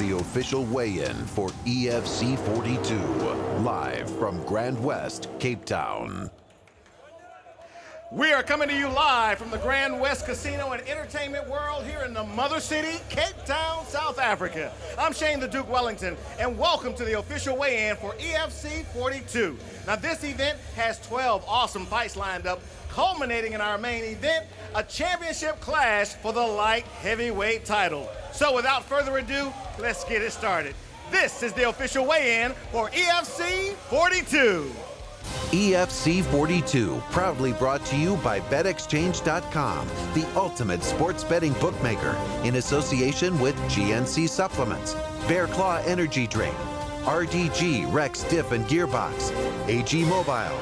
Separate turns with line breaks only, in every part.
the official weigh-in for EFC 42, live from Grand West, Cape Town.
We are coming to you live from the Grand West Casino and Entertainment World here in the Mother City, Cape Town, South Africa. I'm Shane the Duke Wellington, and welcome to the official weigh-in for EFC 42. Now, this event has 12 awesome fights lined up, culminating in our main event, a championship clash for the light heavyweight title. So without further ado, let's get it started. This is the official weigh-in for EFC 42.
EFC 42, proudly brought to you by BetExchange.com, the ultimate sports betting bookmaker, in association with GNC Supplements, Bear Claw Energy Drink, RDG Rex Diff and Gearbox, AG Mobile,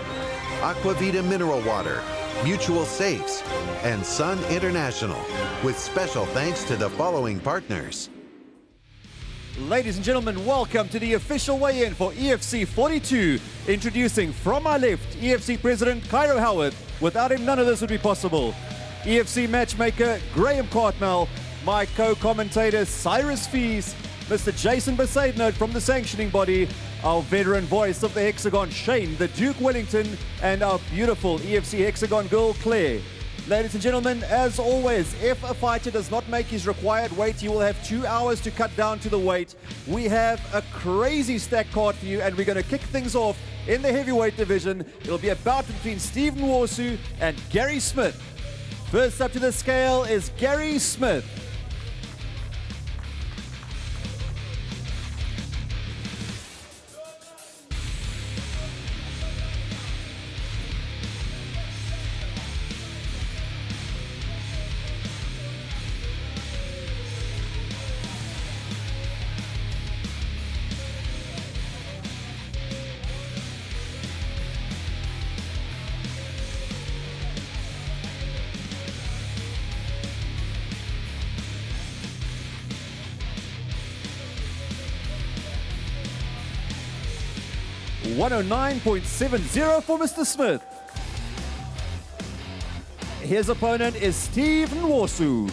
Aquavita Mineral Water, Mutual Safes, and Sun International, with special thanks to the following partners.
Ladies and gentlemen, welcome to the official weigh-in for EFC 42. Introducing from my left, EFC President Cairo Howard. Without him, none of this would be possible. EFC matchmaker Graham Cartmel, my co-commentator Cyrus Fees, Mr. Jason Besaidnote from the sanctioning body, our veteran voice of the Hexagon, Shane the Duke Wellington, and our beautiful EFC Hexagon girl, Claire. Ladies and gentlemen, as always, if a fighter does not make his required weight, he will have 2 hours to cut down to the weight. We have a crazy stack card for you, and we're going to kick things off in the heavyweight division. It'll be a bout between Stephen Warsu and Gary Smith. First up to the scale is Gary Smith. $109.70 for Mr. Smith. His opponent is Stephen Warsu.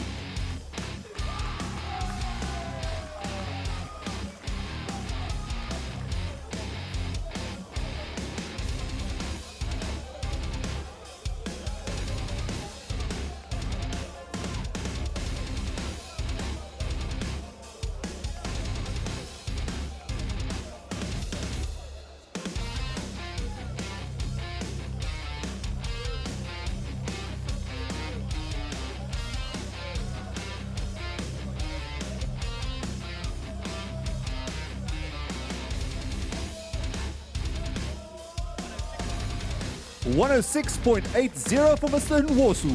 $106.80 for Mr. Nwosu.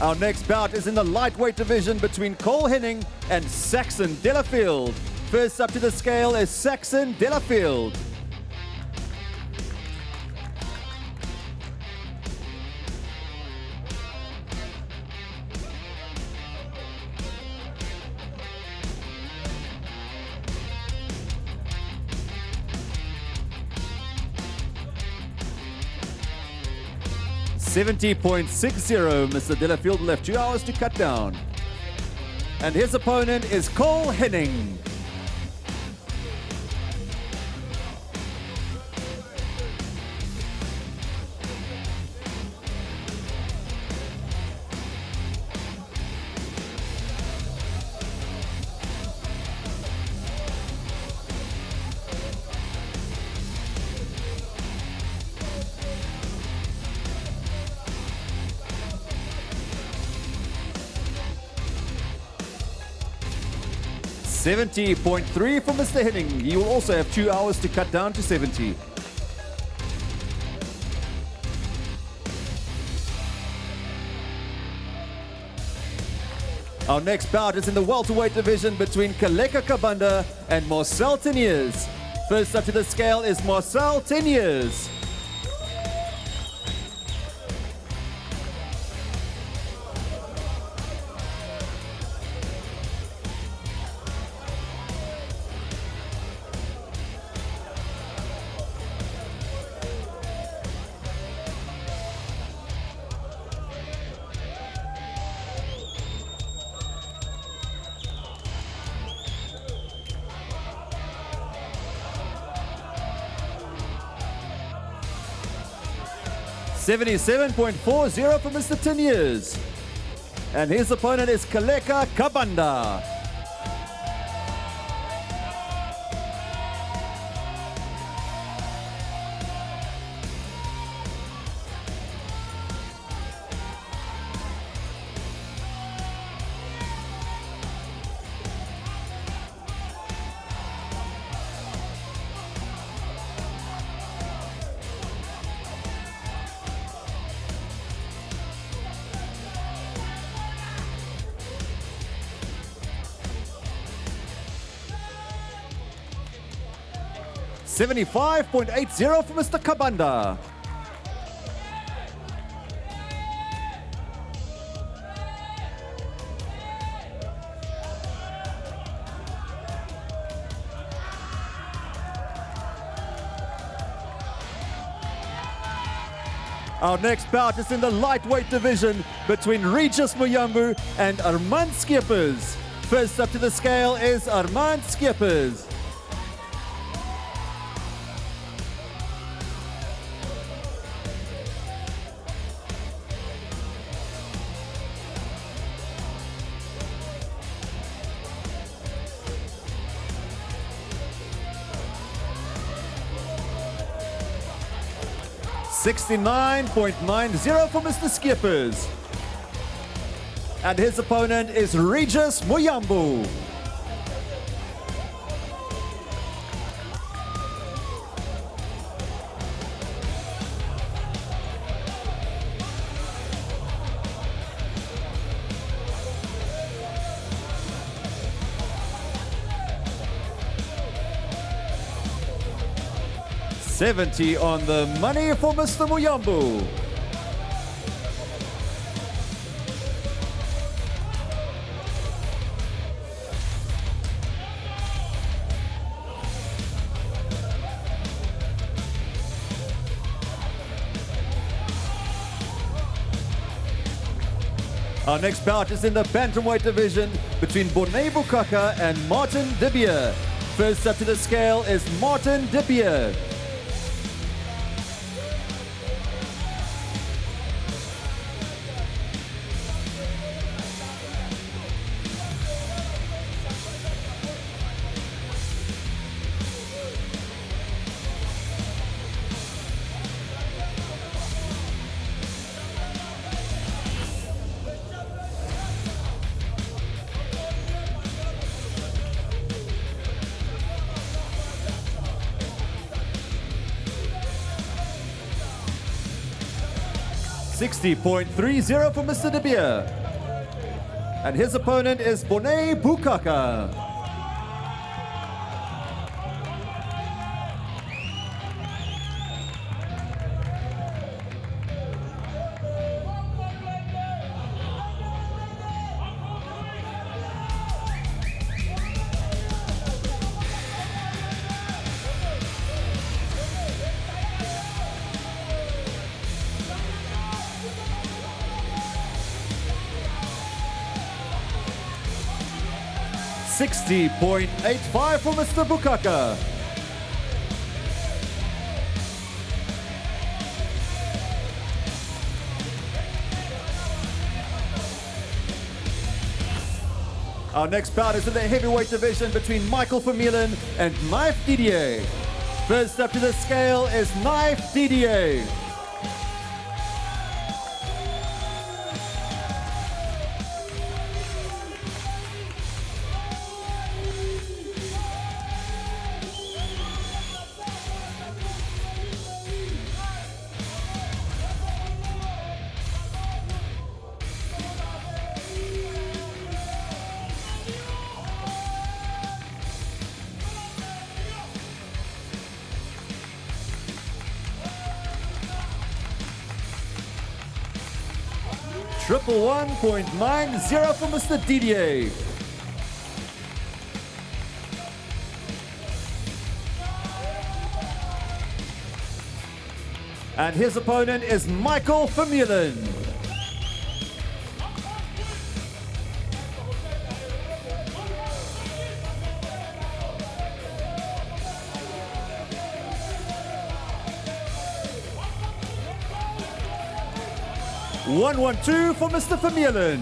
Our next bout is in the lightweight division between Cole Henning and Saxon Delafield. First up to the scale is Saxon Delafield. $70.60. Mr. Delafield left 2 hours to cut down. And his opponent is Cole Henning. $70.3 for Mr. Henning. He will also have 2 hours to cut down to 70. Our next bout is in the welterweight division between Kaleka Kabanda and Marcel Teniers. First up to the scale is Marcel Teniers. 77.40 for Mr. Teniers. And his opponent is Kaleka Kabanda. $75.80 for Mr. Kabanda. Our next bout is in the lightweight division between Regis Muyambu and Armand Skeepers. First up to the scale is Armand Skeepers. $69.90 for Mr. Skeepers. And his opponent is Regis Muyambu. $70 on the money for Mr. Muyambu. Our next bout is in the bantamweight division between Bonnet Bukaka and Martin Dibier. First up to the scale is Martin Dibier. $60.30 for Mr. Dibier. And his opponent is Bonnet Bukaka. $60.85 for Mr. Bukaka. Our next bout is in the heavyweight division between Michael Vermeulen and Knife Didier. First up to the scale is Knife Didier. $111.90 for Mr. Didier. And his opponent is Michael Vermeulen. 112 for Mr. Vermeulen.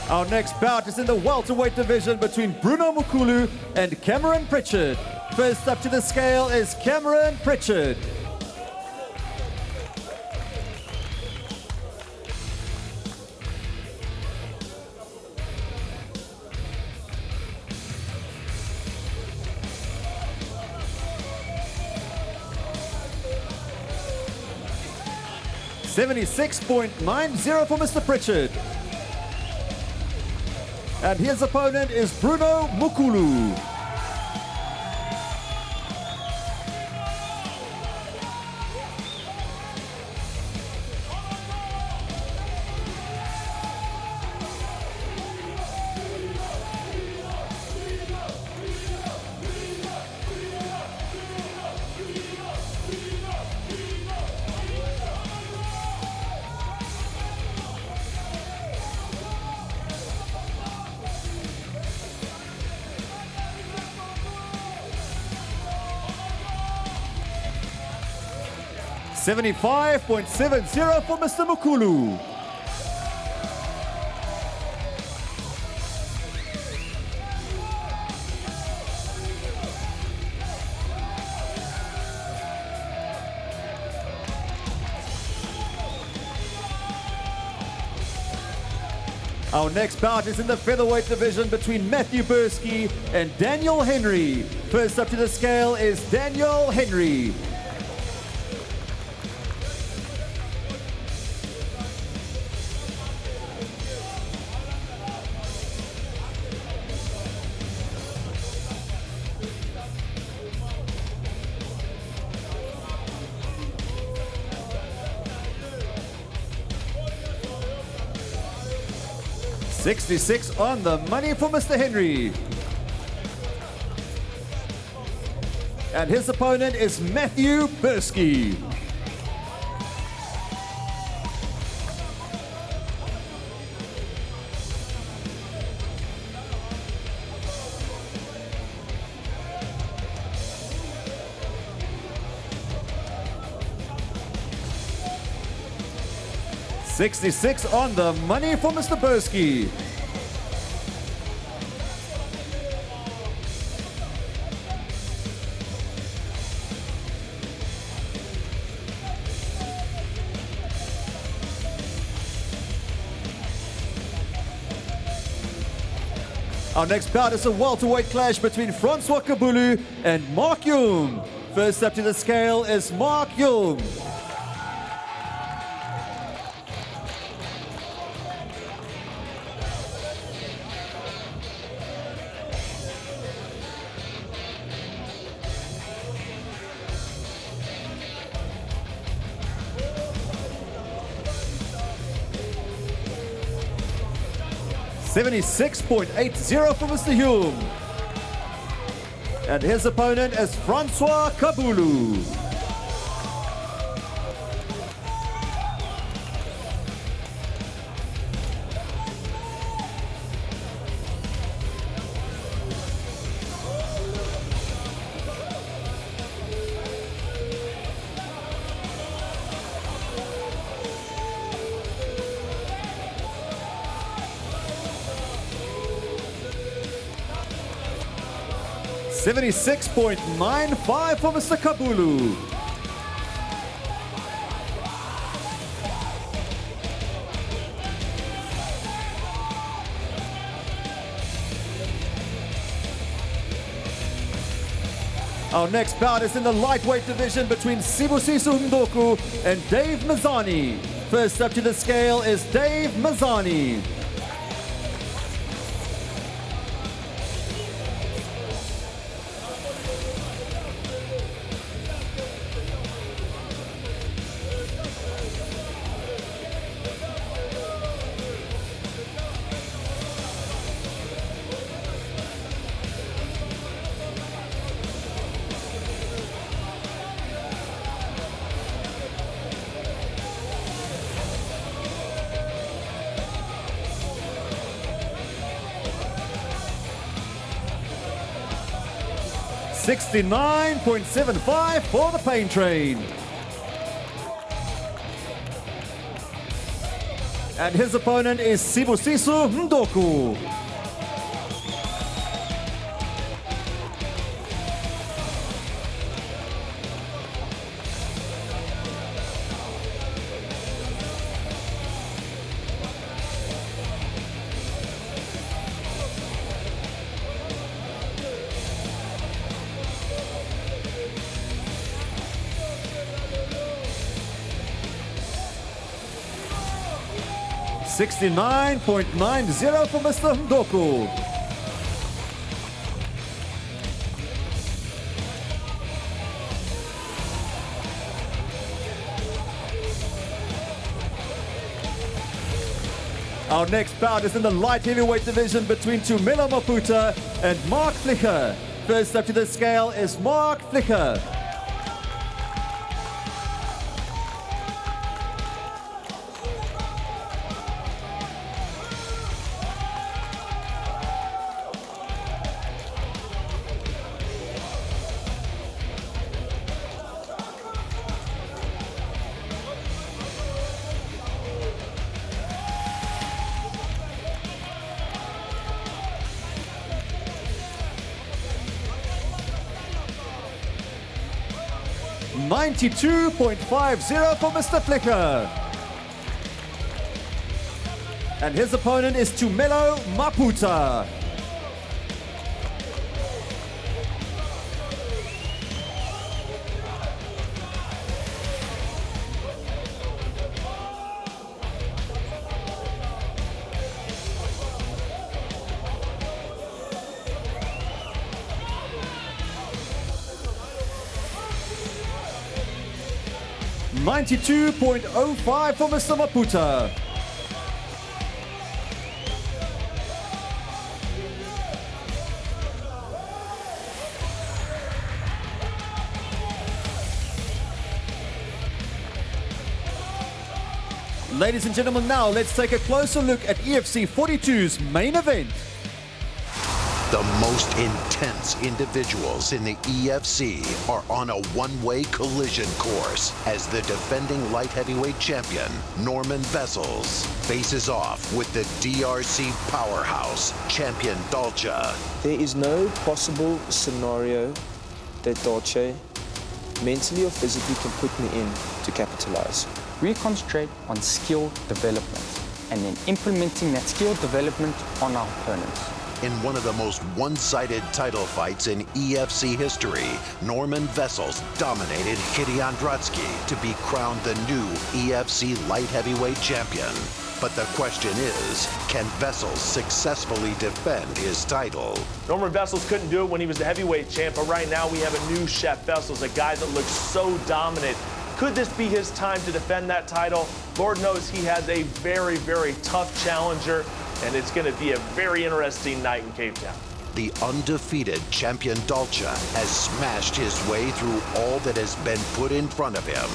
Our next bout is in the welterweight division between Bruno Mukulu and Cameron Pritchard. First up to the scale is Cameron Pritchard. .90 for Mr. Pritchard. And his opponent is Bruno Mukulu. .70 for Mr. Mukulu. Our next bout is in the featherweight division between Matthew Bursky and Daniel Henry. First up to the scale is Daniel Henry. .66 on the money for Mr. Henry. And his opponent is Matthew Bursky. .66 on the money for Mr. Bursky. Our next bout is a welterweight clash between Francois Kabulu and Mark Jung. First up to the scale is Mark Jung. .76 for Mr. Hume. And his opponent is Francois Kabulu. .96.95 for Mr. Kabulu. Our next bout is in the lightweight division between Sibusiso Ndoku and Dave Mazzani. First up to the scale is Dave Mazzani. 69.75 for the Pain Train. And his opponent is Sibusiso Ndoku. $69.90 for Mr. Ndoku. Our next bout is in the light heavyweight division between Tumelo Maputa and Mark Flicker. First up to the scale is Mark Flicker. $92.50 for Mr. Flicker. And his opponent is Tumelo Maputa. $92.05 for Mr. Maputa. Ladies and gentlemen, now let's take a closer look at EFC 42's main event.
The most intense individuals in the EFC are on a one-way collision course as the defending light heavyweight champion, Norman Vessels, faces off with the DRC powerhouse, champion Dolce.
There is no possible scenario that Dolce mentally or physically can put me in to capitalize.
We concentrate on skill development and then implementing that skill development on our opponents.
In one of the most one-sided title fights in EFC history, Norman Vessels dominated Kitty Andratsky to be crowned the new EFC light heavyweight champion. But the question is, can Vessels successfully defend his title?
Norman Vessels couldn't do it when he was the heavyweight champ, but right now we have a new Chef Vessels, a guy that looks so dominant. Could this be his time to defend that title? Lord knows he has a very, very tough challenger, and it's going to be a very interesting night in Cape Town.
The undefeated champion Dolce has smashed his way through all that has been put in front of him.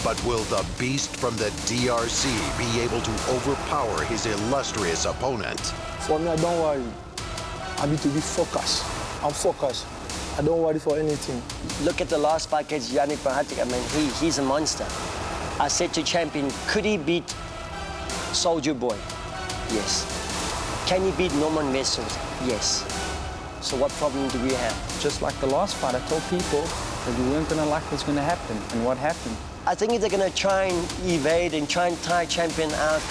But will the beast from the DRC be able to overpower his illustrious opponent?
For me, I don't worry. I need to be focused. I'm focused. I don't worry for anything.
Look at the last fight against Yannick Bahatic. I mean, he's a monster. I said to champion, could he beat Soldier Boy? Yes. Can he beat Norman Vessels? Yes. So what problem do we have?
Just like the last fight, I told people that we weren't going to like what's going to happen. And what happened?
I think they're going to try and evade and try and tie champion out.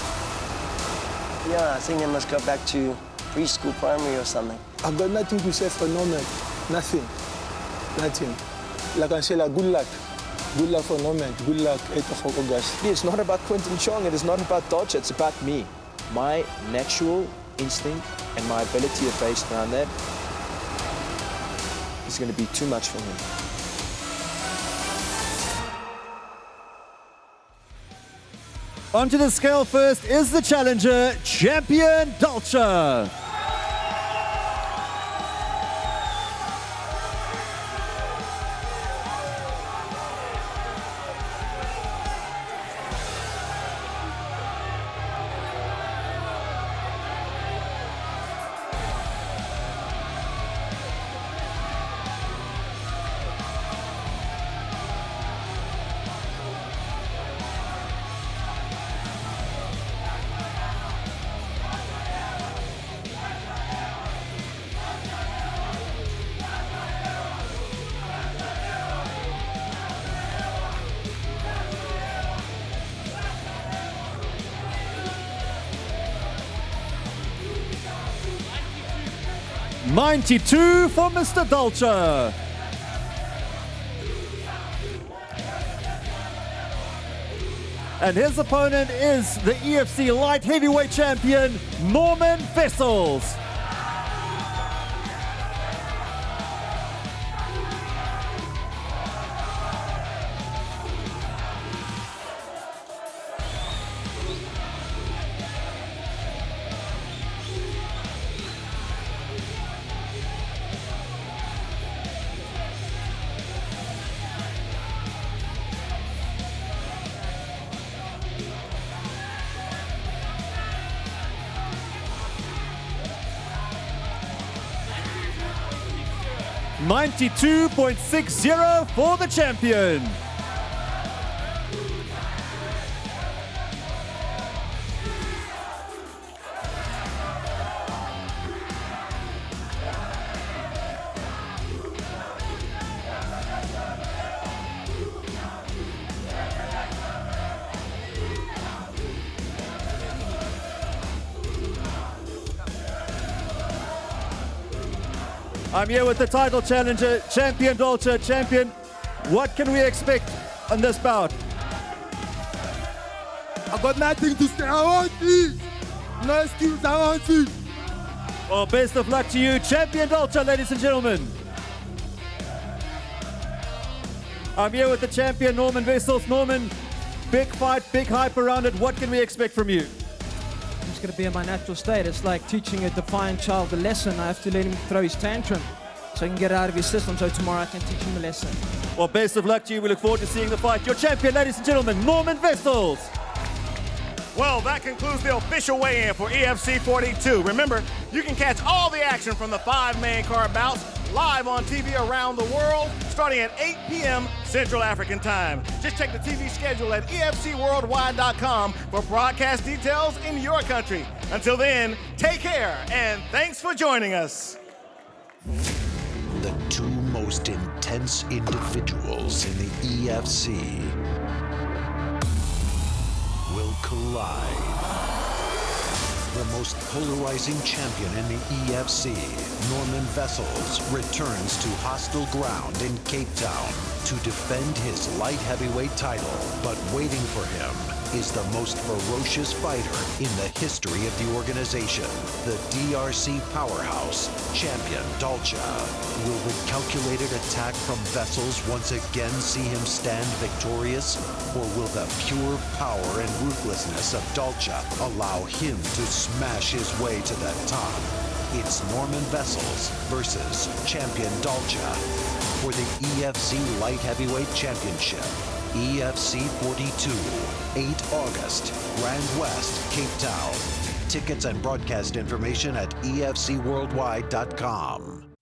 Yeah, I think they must go back to preschool, primary or something.
I've got nothing to say for Norman. Nothing. Nothing. Like I say, like, good luck. Good luck for Norman. Good luck, 8th of August.
It's not about Quinton Chong. It is not about Dolce. It's about me. My natural instinct and my ability to face around that is going to be too much for him.
Onto the scale first is the challenger, champion Dolce. 92 for Mr. Dolce. And his opponent is the EFC light heavyweight champion, Norman Vessels. $92.60 for the champion. I'm here with the title challenger, Champion Dolce. Champion, what can we expect on this bout?
I got nothing to say. I want this. No excuse, I want it.
Well, best of luck to you, Champion Dolce, ladies and gentlemen. I'm here with the champion, Norman Vessels. Norman, big fight, big hype around it. What can we expect from you?
I'm just going to be in my natural state. It's like teaching a defiant child a lesson. I have to let him throw his tantrum so I can get it out of his system, so tomorrow I can teach him a lesson.
Well, best of luck to you. We look forward to seeing the fight. Your champion, ladies and gentlemen, Norman Vessels.
Well, that concludes the official weigh-in for EFC 42. Remember, you can catch all the action from the 5 main card bouts live on TV around the world, starting at 8 p.m. Central African Time. Just check the TV schedule at EFCworldwide.com for broadcast details in your country. Until then, take care, and thanks for joining us.
The two most intense individuals in the EFC will collide. The most polarizing champion in the EFC, Norman Vessels, returns to hostile ground in Cape Town to defend his light heavyweight title. But waiting for him is the most ferocious fighter in the history of the organization, the DRC powerhouse, Champion Dolce. Will the calculated attack from Vessels once again see him stand victorious? Or will the pure power and ruthlessness of Dolce allow him to smash his way to the top? It's Norman Vessels versus Champion Dolce for the EFC Light Heavyweight Championship. EFC 42, 8 August, Grand West, Cape Town. Tickets and broadcast information at EFCworldwide.com.